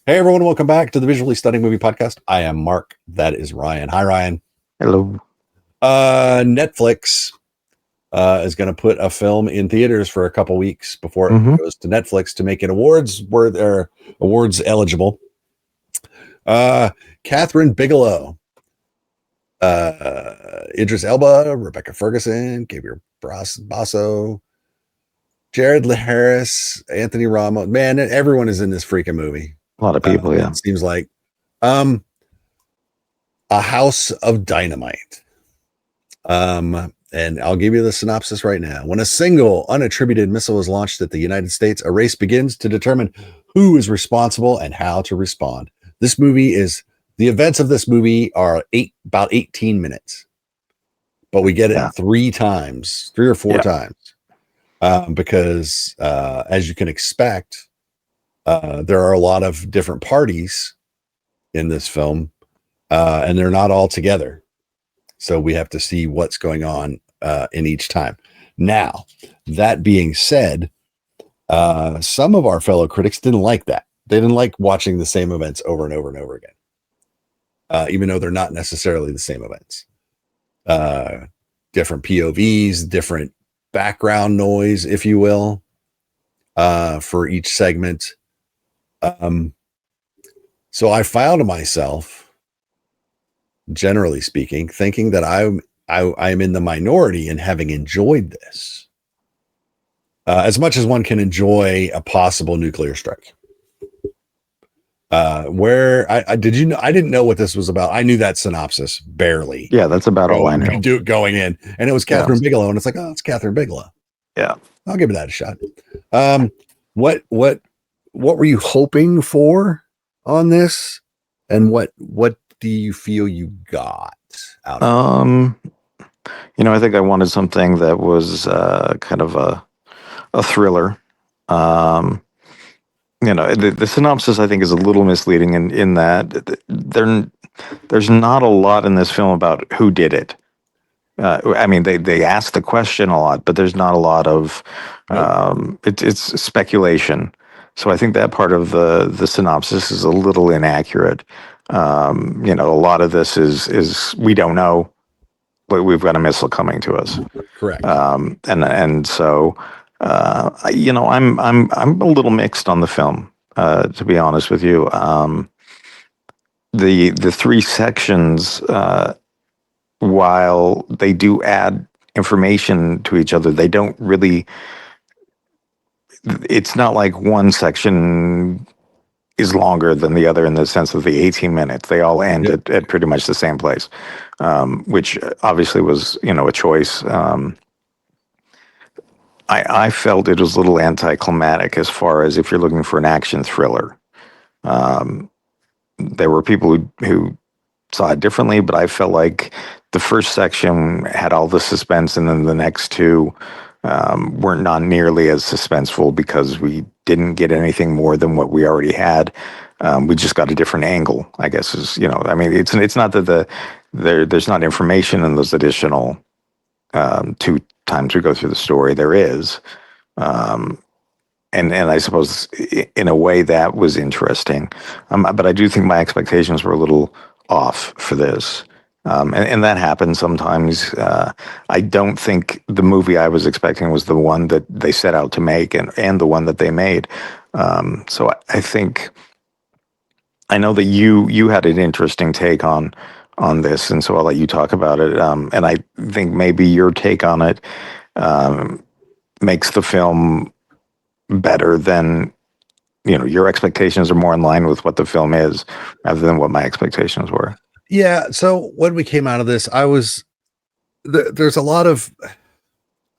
Hey everyone, welcome back to the Visually Stunning Movie Podcast. I am Mark. That is Ryan. Hi Ryan. Hello. Netflix is going to put a film in theaters for a couple weeks before it goes to Netflix to make it awards eligible. Kathryn Bigelow, Idris Elba, Rebecca Ferguson, Gabriel Basso, Jared Harris, Anthony Ramos. Man, everyone is in this freaking movie. A lot of people, yeah. It seems like a house of dynamite. And I'll give you the synopsis right now. When a single unattributed missile is launched at the United States, a race begins to determine who is responsible and how to respond. The events of this movie are about 18 minutes, but we get it three or four times. Because as you can expect, there are a lot of different parties in this film, and they're not all together. So we have to see what's going on in each time. Now, that being said, some of our fellow critics didn't like that. They didn't like watching the same events over and over and over again, even though they're not necessarily the same events. Different POVs, different background noise, if you will, for each segment. So I found myself, generally speaking, thinking that I'm in the minority in having enjoyed this as much as one can enjoy a possible nuclear strike. Where I didn't know what this was about. I knew that synopsis barely. Yeah, that's about all I knew. Going in, and it was Kathryn Bigelow, and it's like, oh, it's Kathryn Bigelow. Yeah, I'll give that a shot. What were you hoping for on this, and what do you feel you got out of it? I think I wanted something that was kind of a thriller. The synopsis I think is a little misleading in that there's not a lot in this film about who did it. I mean, they ask the question a lot, but there's not a lot of it's speculation. So I think that part of the synopsis is a little inaccurate. A lot of this is we don't know, but we've got a missile coming to us. Correct. And so I'm a little mixed on the film, to be honest with you. The three sections, while they do add information to each other, they don't really. It's not like one section is longer than the other in the sense of the 18 minutes. They all end at pretty much the same place, which obviously was, a choice. I felt it was a little anticlimactic as far as if you're looking for an action thriller. There were people who saw it differently, but I felt like the first section had all the suspense, and then the next two weren't not nearly as suspenseful because we didn't get anything more than what we already had. We just got a different angle, I guess. It's not that there's not information in those additional two times we go through the story. There is, and I suppose in a way that was interesting, but I do think my expectations were a little off for this. And that happens sometimes. I don't think the movie I was expecting was the one that they set out to make and the one that they made. So I think, I know that you had an interesting take on this, and so I'll let you talk about it. And I think maybe your take on it makes the film better than, your expectations are more in line with what the film is rather than what my expectations were. Yeah. So when we came out of this, there's a lot of,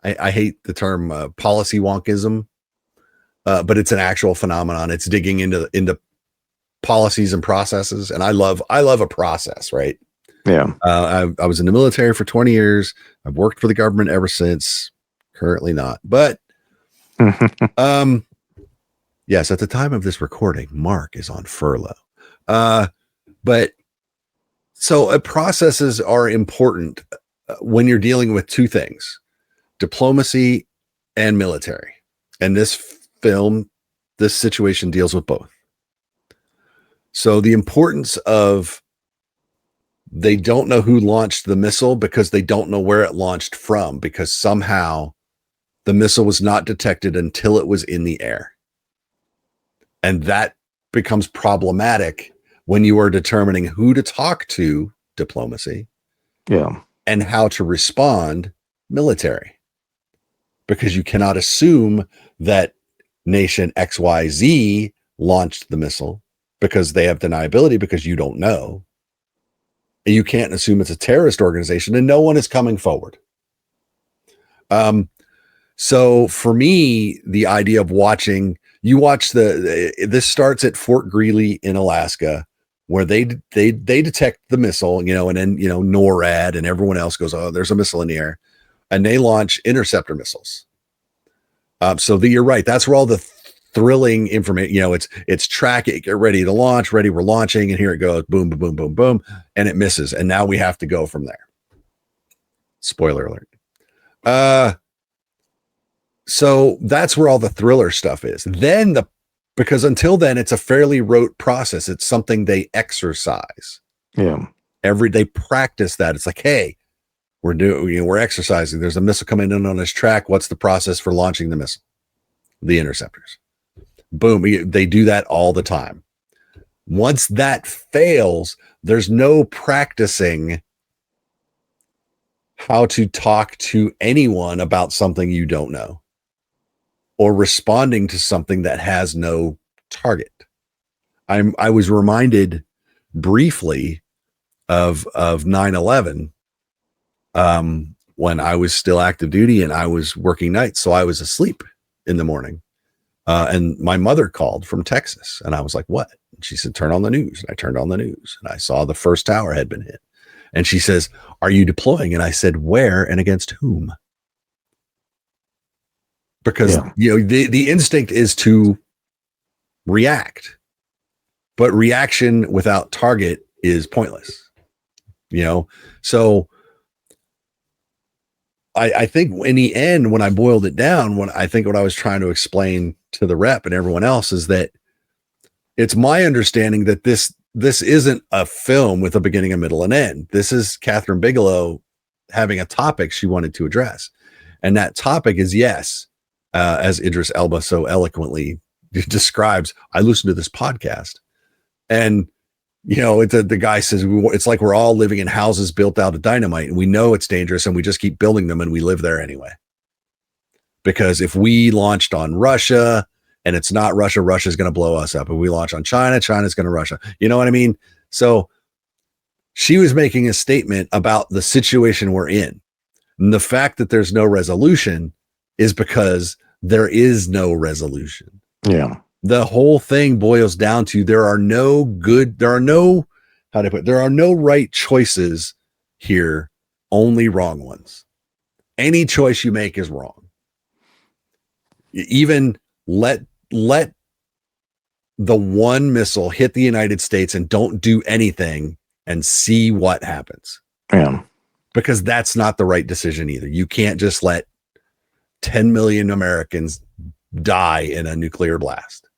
I hate the term policy wonkism, but it's an actual phenomenon. It's digging into policies and processes. And I love a process, right? Yeah. I was in the military for 20 years. I've worked for the government ever since. Currently not, but yes, at the time of this recording, Mark is on furlough. But so processes are important when you're dealing with two things, diplomacy and military. And this situation deals with both. So the importance of they don't know who launched the missile because they don't know where it launched from, because somehow the missile was not detected until it was in the air. And that becomes problematic when you are determining who to talk to, diplomacy, and how to respond, military. Because you cannot assume that nation XYZ launched the missile because they have deniability, because you don't know. You can't assume it's a terrorist organization, and no one is coming forward. So for me, the idea of watching, you watch this starts at Fort Greely in Alaska, where they detect the missile, and then, NORAD and everyone else goes, oh, there's a missile in the air, and they launch interceptor missiles. So you're right. That's where all the thrilling information, it's track it, get ready to launch, we're launching, and here it goes, boom, boom, boom, boom, boom, and it misses, and now we have to go from there. Spoiler alert. So that's where all the thriller stuff is. Then because until then, it's a fairly rote process. It's something they exercise. Yeah. They practice that. It's like, hey, we're exercising. There's a missile coming in on this track. What's the process for launching the missile? The interceptors. Boom. They do that all the time. Once that fails, there's no practicing how to talk to anyone about something you don't know, or responding to something that has no target. I was reminded briefly of 9/11 when I was still active duty and I was working nights, so I was asleep in the morning. And my mother called from Texas, and I was like, what? And she said, turn on the news. And I turned on the news, and I saw the first tower had been hit. And she says, are you deploying? And I said, where and against whom? Because, the instinct is to react, but reaction without target is pointless, So I think in the end, when I boiled it down, what I was trying to explain to the rep and everyone else is that it's my understanding that this isn't a film with a beginning, a middle, and end. This is Kathryn Bigelow having a topic she wanted to address. And that topic is, yes, as Idris Elba so eloquently describes, I listened to this podcast, and the guy says, it's like we're all living in houses built out of dynamite, and we know it's dangerous, and we just keep building them, and we live there anyway. Because if we launched on Russia and it's not Russia, Russia's going to blow us up. If we launch on China, China's going to Russia. You know what I mean? So she was making a statement about the situation we're in. And the fact that there's no resolution is because there is no resolution. Yeah. The whole thing boils down to there are no right choices here, only wrong ones. Any choice you make is wrong. Even let the one missile hit the United States and don't do anything and see what happens. Yeah. Because that's not the right decision either. You can't just let 10 million Americans die in a nuclear blast.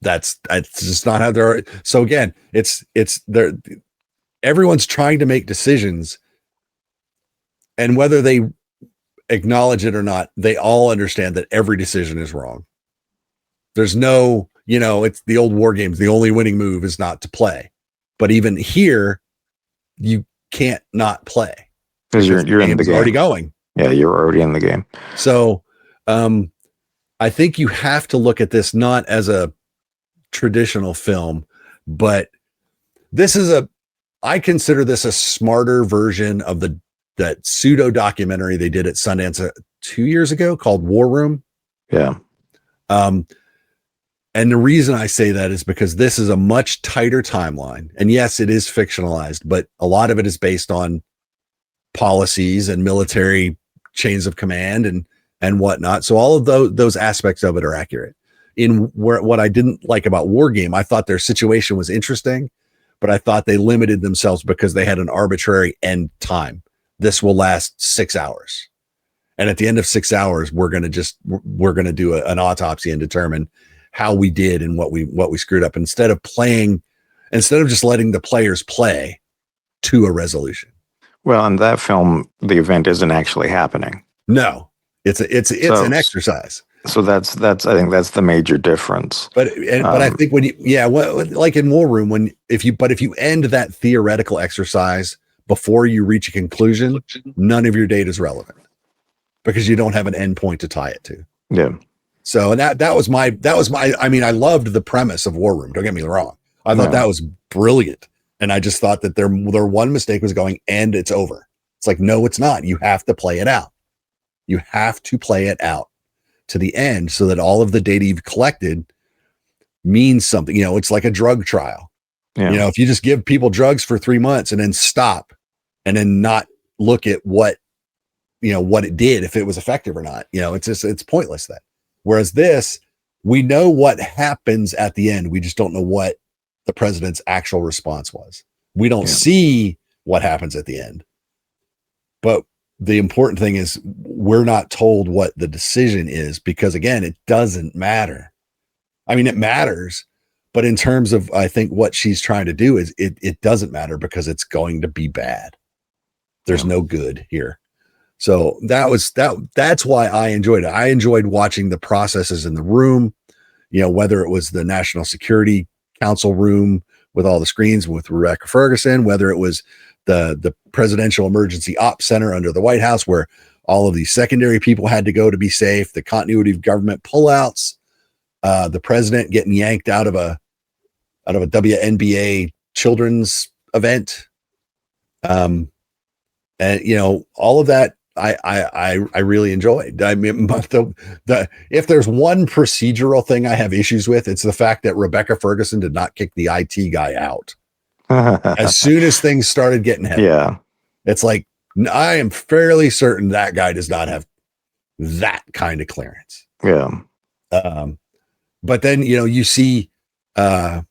That's just not how they're. So again, it's there. Everyone's trying to make decisions, and whether they acknowledge it or not, they all understand that every decision is wrong. There's no, it's the old war games. The only winning move is not to play. But even here, you can't not play because you're in the game. Already going. Yeah, you're already in the game. So, I think you have to look at this not as a traditional film, but I consider this a smarter version of that pseudo documentary they did at Sundance 2 years ago called War Room. Yeah. And the reason I say that is because this is a much tighter timeline. And yes, it is fictionalized, but a lot of it is based on policies and military chains of command and whatnot. So all of those aspects of it are accurate. What I didn't like about War Game, I thought their situation was interesting, but I thought they limited themselves because they had an arbitrary end time. This will last 6 hours. And at the end of 6 hours, we're going to do an autopsy and determine how we did and what we screwed up instead of just letting the players play to a resolution. Well, in that film, the event isn't actually happening. No, it's an exercise. So that's I think that's the major difference. But I think like in War Room, if you end that theoretical exercise before you reach a conclusion, none of your data is relevant because you don't have an endpoint to tie it to. Yeah. So and that was my I mean, I loved the premise of War Room. Don't get me wrong. I thought that was brilliant. And I just thought that their one mistake was going, and it's over. It's like, no, it's not. You have to play it out. You have to play it out to the end so that all of the data you've collected means something. You know, it's like a drug trial. Yeah. You know, if you just give people drugs for 3 months and then stop and then not look at what it did, if it was effective or not, it's pointless then. Whereas this, we know what happens at the end. We just don't know what the president's actual response was. We don't see what happens at the end. But the important thing is we're not told what the decision is because, again, it doesn't matter. I mean, it matters, but in terms of, I think what she's trying to do is it doesn't matter because it's going to be bad. There's no good here. So that's why I enjoyed it. I enjoyed watching the processes in the room, whether it was the National Security Council room with all the screens with Rebecca Ferguson, whether it was the Presidential Emergency Ops Center under the White House, where all of these secondary people had to go to be safe, the continuity of government pullouts, the president getting yanked out of a WNBA children's event. And all of that I really enjoyed. I mean, if there's one procedural thing I have issues with, it's the fact that Rebecca Ferguson did not kick the IT guy out as soon as things started getting heavy. Yeah, it's like I am fairly certain that guy does not have that kind of clearance. Yeah. But then you see, but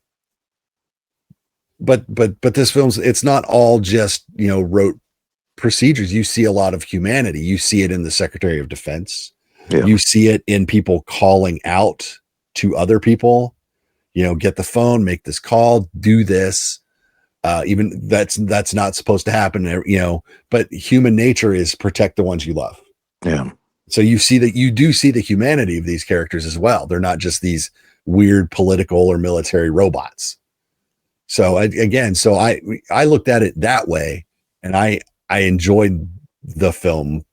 this film's, it's not all just rote procedures. You see a lot of humanity. You see it in the Secretary of Defense. Yeah. You see it in people calling out to other people, get the phone, make this call, do this. Even that's not supposed to happen, but human nature is protect the ones you love. Yeah. So you do see the humanity of these characters as well. They're not just these weird political or military robots. So I looked at it that way, and I enjoyed the film,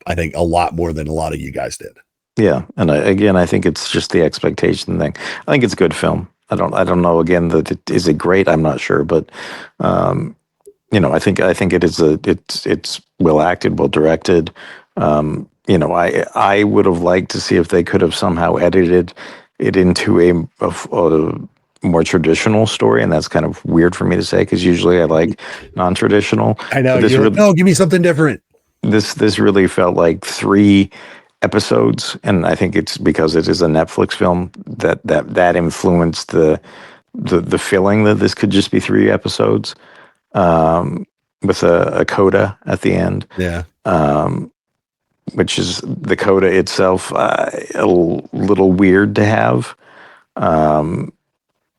I think, a lot more than a lot of you guys did. Yeah, and I think it's just the expectation thing. I think it's a good film. I don't know. Again, is it great? I'm not sure, but I think it is it's well acted, well directed. I would have liked to see if they could have somehow edited it into a more traditional story, and that's kind of weird for me to say because usually I like non-traditional. I know. No, give me something different. This really felt like 3 episodes, and I think it's because it is a Netflix film that influenced the feeling that this could just be 3 episodes with a coda at the end. Yeah. Which is the coda itself a little weird to have.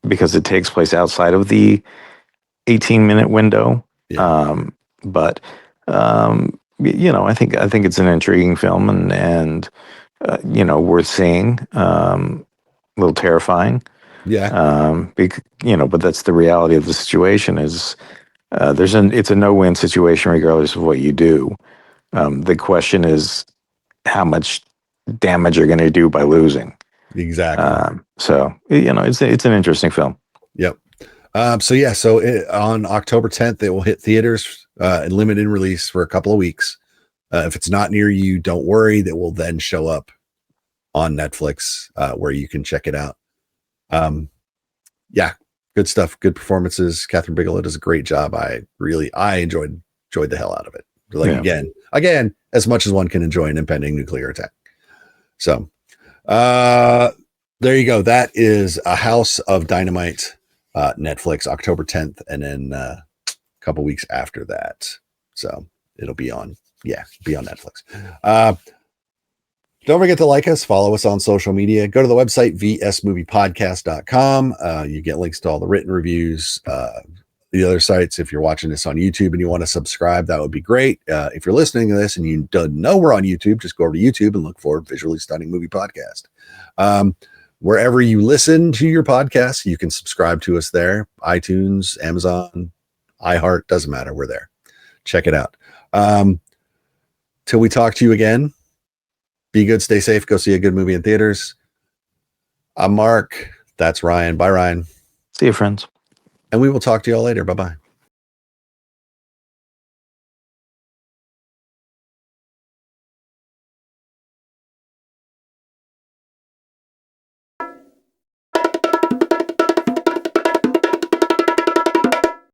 Because it takes place outside of the 18-minute window. Yeah. I think it's an intriguing film and worth seeing. A little terrifying. Yeah. But that's the reality of the situation is it's a no-win situation regardless of what you do. The question is how much damage you're going to do by losing. Exactly. It's an interesting film. Yep. On October 10th, it will hit theaters in limited release for a couple of weeks. If it's not near you, don't worry. That will then show up on Netflix where you can check it out. Good stuff. Good performances. Kathryn Bigelow does a great job. I enjoyed the hell out of it. Again, as much as one can enjoy an impending nuclear attack. So, there you go. That is A House of Dynamite, Netflix, October 10th, and then a couple weeks after that. So it'll be on Netflix. Don't forget to like us, follow us on social media. Go to the website, vsmoviepodcast.com. You get links to all the written reviews, the other sites. If you're watching this on YouTube and you want to subscribe, that would be great. If you're listening to this and you don't know we're on YouTube, just go over to YouTube and look for Visually Stunning Movie Podcast. Wherever you listen to your podcasts, you can subscribe to us there. iTunes, Amazon, iHeart, doesn't matter. We're there. Check it out. Till we talk to you again, be good, stay safe, go see a good movie in theaters. I'm Mark. That's Ryan. Bye, Ryan. See you, friends. And we will talk to you all later. Bye-bye.